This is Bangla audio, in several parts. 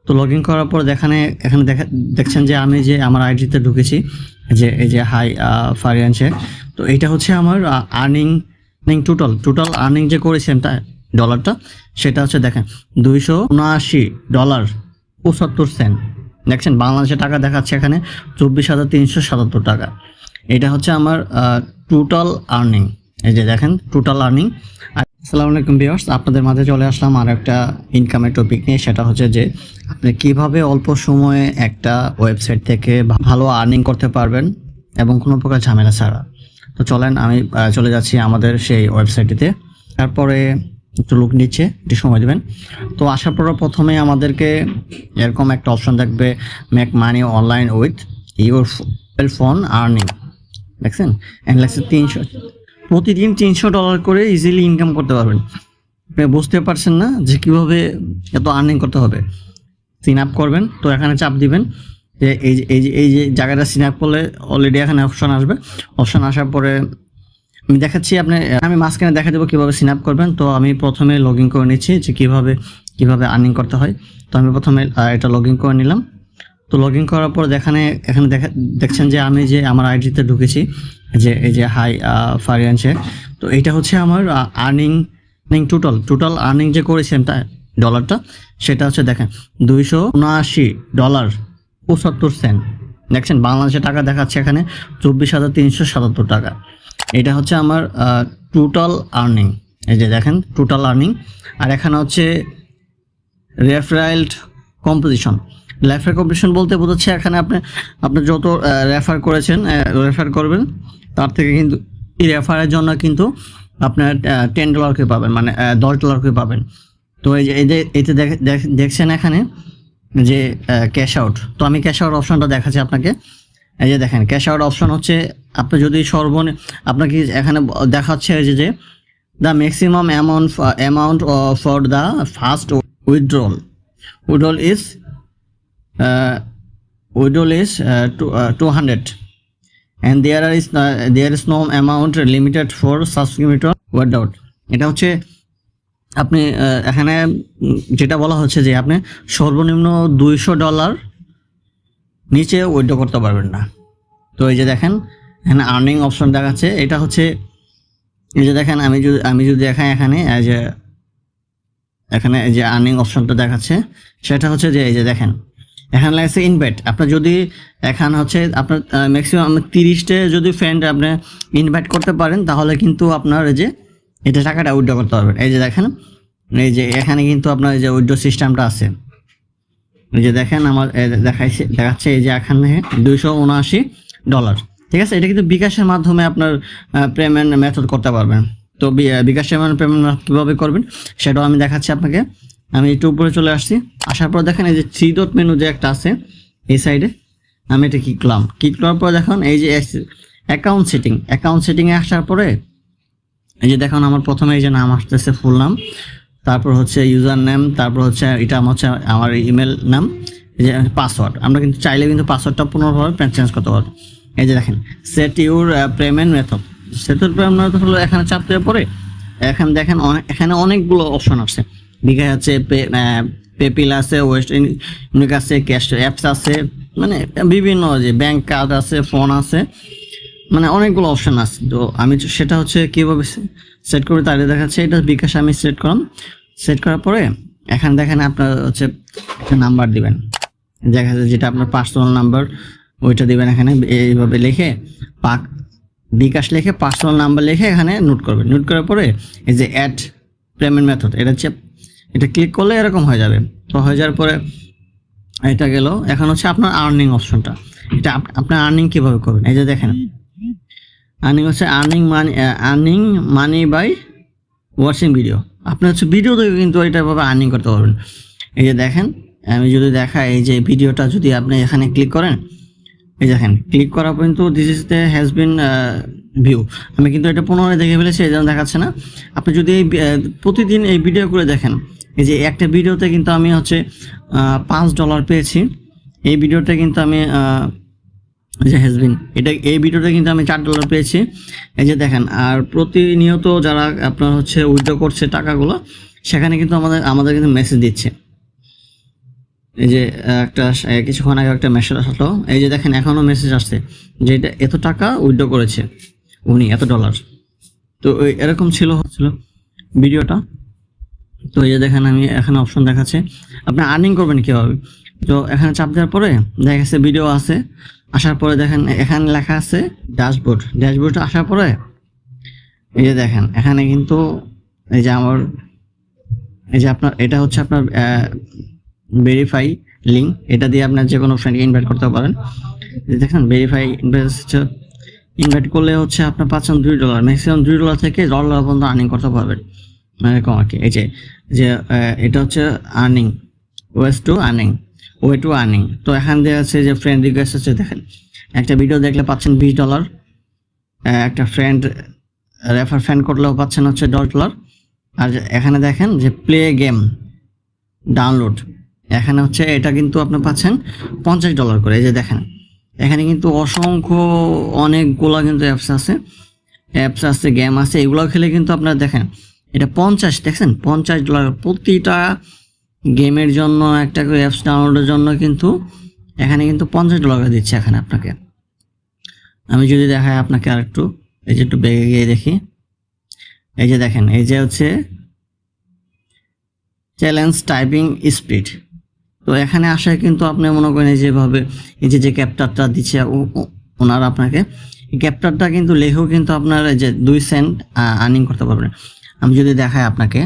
তো লগ ইন করার পর এখানে দেখছেন যে আমি যে আমার আইডিতে ঢুকেছি, যে এই যে হাই ফারিয়ান শেখ। তো এটা হচ্ছে আমার আর্নিং টোটাল আর্নিং যে করেছি আমি ডলারটা, সেটা হচ্ছে দেখেন $279.75। দেখছেন বাংলাদেশের টাকা দেখাচ্ছে এখানে 24,377 টাকা। এটা হচ্ছে আমার টোটাল আর্নিং। এই যে দেখেন টোটাল আর্নিং। আসসালামু আলাইকুম ভিউয়ার্স, আপনাদের মাঝে চলে আসলাম আর একটা ইনকামের টপিক নিয়ে। সেটা হচ্ছে যে আপনি কিভাবে অল্প সময়ে একটা ওয়েবসাইট থেকে ভালো আর্নিং করতে পারবেন এবং কোনো প্রকার ঝামেলা ছাড়া। তো চলেন আমি চলে যাচ্ছি আমাদের সেই ওয়েবসাইটটিতে। তারপরে একটু লুক নিচ্ছে, একটু সময় দেবেন। তো আসার পর প্রথমে আমাদেরকে এরকম একটা অপশন থাকবে, make money online with your phone earning. দেখছেন এন্ড লাগছে প্রতিদিন $300 করে ইজিলি ইনকাম করতে পারবেন। আপনি বুঝতে পারছেন না যে কীভাবে এত আর্নিং করতে হবে। সিন আপ করবেন, তো এখানে চাপ দিবেন যে এই যে জায়গাটা সিন আপ করলে অলরেডি এখানে অপশন আসবে। অপশন আসার পরে আমি দেখাচ্ছি আমি মাঝখানে দেখা দেবো কীভাবে সিন আপ করবেন। তো আমি প্রথমে লগ ইন করে নিচ্ছি যে কীভাবে আর্নিং করতে হয়। তো আমি প্রথমে এটা লগ ইন করে নিলাম। তো লগ ইন করার পর এখানে দেখছেন যে আমি যে আমার আইডিতে ঢুকেছি, যে এই যে হাই ফারিয়ান শেখ। তো এইটা হচ্ছে আমার আর্নিং টোটাল আর্নিং যে করেছি আমি ডলারটা, সেটা হচ্ছে দেখেন $279.75। দেখছেন বাংলাদেশের টাকা দেখাচ্ছে এখানে 24,377 টাকা। এটা হচ্ছে আমার টোটাল আর্নিং। এই যে দেখেন টোটাল আর্নিং। আর এখানে হচ্ছে রেফারেল কম্পোজিশন বলতে বোঝাচ্ছে এখানে আপনি যত রেফার করেছেন, রেফার করবেন, তার থেকে কিন্তু এই রেফারের জন্য কিন্তু আপনার $10 করে পাবেন, মানে $10 করে পাবেন। তো এই যে এতে দেখছেন এখানে যে ক্যাশ আউট। তো আমি ক্যাশ আউট অপশনটা দেখাচ্ছি আপনাকে। এই যে দেখেন ক্যাশ আউট অপশন হচ্ছে আপনি যদি আপনাকে এখানে দেখাচ্ছে যে the maximum amount for the first withdrawal is 200 and there is no amount limited for subscription without। এটা হচ্ছে আপনি এখানে যেটা বলা হচ্ছে যে আপনি সর্বনিম্ন $200 নিচে উইথড্র করতে পারবেন না। তো এই যে দেখেন এখানে আর্নিং অপশন দেখাচ্ছে। এটা হচ্ছে এই যে দেখেন আমি যদি দেখাই এখানে এই যে আর্নিং অপশনটা দেখাচ্ছে, সেটা হচ্ছে যে এই যে দেখেন এখানে লাগছে ইনভাইট। আপনার যদি এখানে হচ্ছে আপনার ম্যাক্সিমাম 30টে যদি ফ্রেন্ড আপনি ইনভাইট করতে পারেন, তাহলে কিন্তু আপনার এই যে এটা টাকাটা উইথড্র করতে পারবেন। এই যে দেখেন এই যে এখানে কিন্তু আপনার এই যে উইথড্র সিস্টেমটা আছে। এই যে দেখেন আমার দেখাচ্ছে এই যে এখানে $279। ঠিক আছে, এটা কিন্তু বিকাশের মাধ্যমে আপনার পেমেন্ট মেথড করতে পারবেন। তো বিকাশের পেমেন্ট কীভাবে করবেন সেটাও আমি দেখাচ্ছি আপনাকে। আমি একটু উপরে চলে আসছি। আসার পর দেখেন এই যে 3 ডট মেনু যে একটা আছে এই সাইডে, আমি এটা ক্লিক করার পর দেখুন এই যে অ্যাকাউন্ট সেটিংয়ে আসার পরে এই যে দেখুন আমার প্রথমে এই যে নাম আসতেছে, ফুল নাম, তারপর হচ্ছে ইউজার নেম, তারপর হচ্ছে এটা হচ্ছে আমার ইমেল নাম, এই যে পাসওয়ার্ড। আমরা কিন্তু চাইলে কিন্তু পাসওয়ার্ডটা পুনর্ভাবে চেঞ্জ করতে পারবো। এই যে দেখেন সেট ইউর পেমেন্ট মেথড হলো এখানে চাপ দেওয়ার পরে এখানে দেখেন এখানে অনেকগুলো অপশন আছে। বিকাশ আছে, পেপিল আছে, ওয়েস্ট ইউনিক আছে, ক্যাশ অ্যাপস আছে, মানে বিভিন্ন যে ব্যাংক কার্ড আছে, ফোন আছে, মানে অনেকগুলো অপশন আছে। তো আমি সেটা হচ্ছে কীভাবে সেট করবো তাহলে দেখাচ্ছে। এটা বিকাশ আমি সেট করার পরে এখানে দেখেন আপনার হচ্ছে একটা নাম্বার দিবেন, দেখা যাচ্ছে যেটা আপনার পার্সোনাল নাম্বার ওইটা দিবেন। এখানে এইভাবে লিখে বিকাশ লিখে পার্সোনাল নাম্বার লিখে এখানে নোট করবেন। নোট করার পরে এই যে অ্যাড পেমেন্ট মেথড এটা ক্লিক করলে এরকম হয়ে যাবে। তো হয়ে যাওয়ার পরে এটা গেল। এখন হচ্ছে আপনার আর্নিং অপশনটা, এটা আপনার আর্নিং কীভাবে করবেন। এই যে দেখেন আর্নিং হচ্ছে earning money by watching video. আপনি হচ্ছে ভিডিও দেখে কিন্তু এটাভাবে আর্নিং করতে পারবেন। এই যে দেখেন আমি যদি দেখাই এই যে ভিডিওটা যদি আপনি এখানে ক্লিক করেন, এই দেখেন ক্লিক করার পর কিন্তু this is the has been view. আমি কিন্তু এটা পুনরায় দেখে ফেলেছি, এই জন্য দেখাচ্ছে না। আপনি যদি প্রতিদিন এই ভিডিও করে দেখেন, এই যে একটা ভিডিওতে কিন্তু আমি হচ্ছে $5 পেয়েছি। এই ভিডিওটা কিন্তু আমি যে হ্যাজবিন এই ভিডিওটা কিন্তু আমি $4 পেয়েছি। এই যে দেখেন আর প্রতিনিয়ত যারা আপনার হচ্ছে উইথড্র করছে টাকাগুলো, সেখানে কিন্তু আমাদের কিন্তু মেসেজ দিচ্ছে। এই যে একটা কিছুক্ষণ আগে একটা মেসেজ আসলো, এই যে দেখেন এখনও মেসেজ আসছে যে এটা এত টাকা উইথড্র করেছে উনি, এত ডলার। তো এরকম ছিল ভিডিওটা। তো এই যে দেখেন আমি এখানে অপশন দেখাচ্ছে আপনি আর্নিং করবেন কীভাবে। তো এখানে চাপ দেওয়ার পরে দেখা গেছে ভিডিও আছে, আসার পরে দেখেন এখানে লেখা আছে ড্যাশবোর্ড আসার পরে এই যে দেখেন এখানে কিন্তু এই যে আমার এই যে আপনার এটা হচ্ছে আপনার ভেরিফাই লিঙ্ক, এটা দিয়ে আপনার যে কোনো ফ্রেন্ডকে ইনভাইট করতে পারেন। দেখেন ভেরিফাই ইনভাইট করলে হচ্ছে আপনার পাচ্ছেন $2, ম্যাক্সিমাম $2 থেকে $10 পর্যন্ত আর্নিং করতে পারবেন, মানে এরকম আর কি। এই যে এটা হচ্ছে আর্নিং, ওয়ে টু আর্নিং। তো এখান দিয়ে আছে যে ফ্রেন্ড রিকোয়েস্ট আছে, দেখেন একটা ভিডিও দেখলে পাচ্ছেন $20, একটা রেফার ফ্রেন্ড করলেও পাচ্ছেন হচ্ছে $10। আর এখানে দেখেন যে প্লে গেম ডাউনলোড, এখানে হচ্ছে এটা কিন্তু আপনি পাচ্ছেন $50 করে। এই যে দেখেন এখানে কিন্তু অসংখ্য অনেকগুলো কিন্তু অ্যাপস আছে, গেম আছে, এগুলো খেলে কিন্তু আপনারা দেখেন এটা দেখছেন $50 প্রতিটা গেমের জন্য, একটা করে অ্যাপস ডাউনলোডের জন্য কিন্তু এখানে কিন্তু $50 দিচ্ছে এখানে আপনাকে। আমি যদি দেখাই আপনাকে আর একটু, এই যে একটু বেগে গিয়ে দেখি, এই যে দেখেন এই যে হচ্ছে চ্যালেঞ্জ টাইপিং স্পিড। তো এখানে আসায় কিন্তু আপনি মনে করেন যেভাবে এই যে ক্যাপচারটা দিচ্ছে ওনারা আপনাকে, এই ক্যাপচারটা কিন্তু লেখেও কিন্তু আপনার যে 2 সেন্ট আর্নিং করতে পারবেন। আমি যদি দেখাই আপনাকে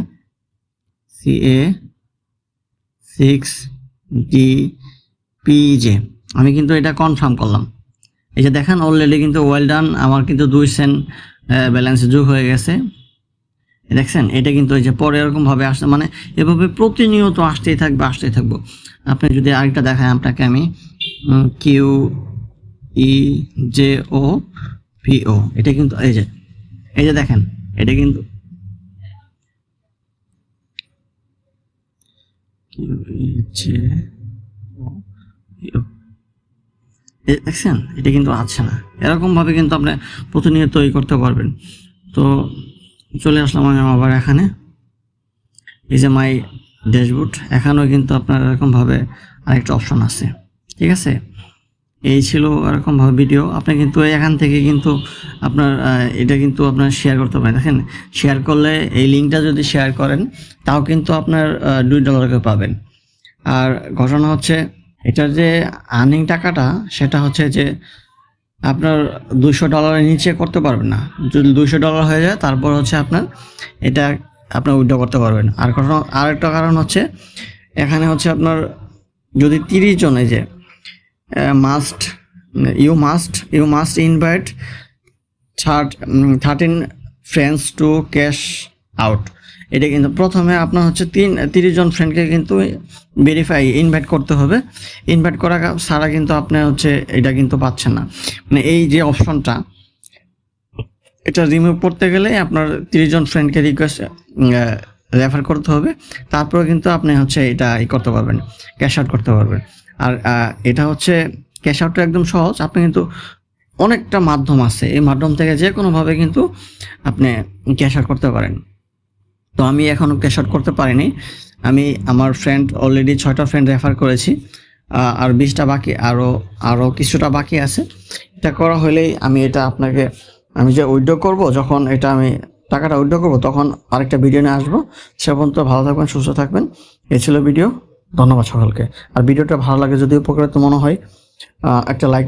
CA6DPJ, আমি কিন্তু এটা কনফার্ম করলাম। এই যে দেখেন অলরেডি কিন্তু ওয়েল ডান, আমার কিন্তু 2 সেন্ট ব্যালেন্সে যোগ হয়ে গেছে। দেখছেন এটা কিন্তু এই যে পরে এরকমভাবে আসছে, মানে এভাবে প্রতিনিয়ত আসতেই থাকবো। আপনি যদি আরেকটা দেখায় আপনাকে, আমি QEJOVO, এটা কিন্তু এই যে দেখেন এটা কিন্তু দেখছেন এটা কিন্তু আছে না, এরকমভাবে কিন্তু আপনি প্রতিনিয়ত তৈরি করতে পারবেন। তো চলে আসলাম আমি আবার এখানে, এই যে মাই ড্যাশবোর্ড, এখানেও কিন্তু আপনার এরকমভাবে আরেকটা অপশন আছে, ঠিক আছে। এই ছিল এরকমভাবে ভিডিও, আপনি কিন্তু এখান থেকে কিন্তু আপনার এটা কিন্তু আপনার শেয়ার করতে পারেন। দেখেন শেয়ার করলে এই লিঙ্কটা যদি শেয়ার করেন তাও কিন্তু আপনার $2 পাবেন। আর ঘটনা হচ্ছে এটার যে আর্নিং টাকাটা সেটা হচ্ছে যে আপনার $200 নিচে করতে পারবেন না। যদি $200 হয়ে যায় তারপর হচ্ছে আপনার এটা আপনার উইথড্র করতে পারবেন। আর আরেকটা কারণ হচ্ছে এখানে হচ্ছে আপনার যদি 30 জন, এই যে you must invite 13 friends to cash out. এটা কিন্তু প্রথমে আপনার হচ্ছে 30 জন ফ্রেন্ডকে কিন্তু ইনভাইট করতে হবে। ইনভাইট করা ছাড়া কিন্তু আপনি হচ্ছে এটা কিন্তু পাচ্ছেন না, মানে এই যে অপশনটা এটা রিমুভ করতে গেলে আপনার 30 জন ফ্রেন্ডকে রেফার করতে হবে, তারপরে কিন্তু আপনি হচ্ছে এটা করতে পারবেন, ক্যাশ আউট করতে পারবেন। আর এটা হচ্ছে ক্যাশ আউটটা একদম সহজ, আপনি কিন্তু অনেকটা মাধ্যম আছে, এই মাধ্যম থেকে যে কোনোভাবে কিন্তু আপনি ক্যাশ আউট করতে পারেন। তো আমি এখনও ক্যাশ আউট করতে পারিনি, আমি আমার ফ্রেন্ড অলরেডি 6টা ফ্রেন্ড রেফার করেছি, আর 20টা বাকি, আরও কিছুটা বাকি আছে। এটা করা হলেই আমি এটা আপনাকে, আমি যে উইথড্র করবো, যখন এটা আমি টাকাটা উইথড্র করবো তখন আরেকটা ভিডিও নিয়ে আসবো। সে পর্যন্ত ভালো থাকবেন, সুস্থ থাকবেন। এই ছিল ভিডিও, ধন্যবাদ সকলকে। আর ভিডিওটা ভালো লাগে যদি উপকৃত মনে হয় একটা লাইক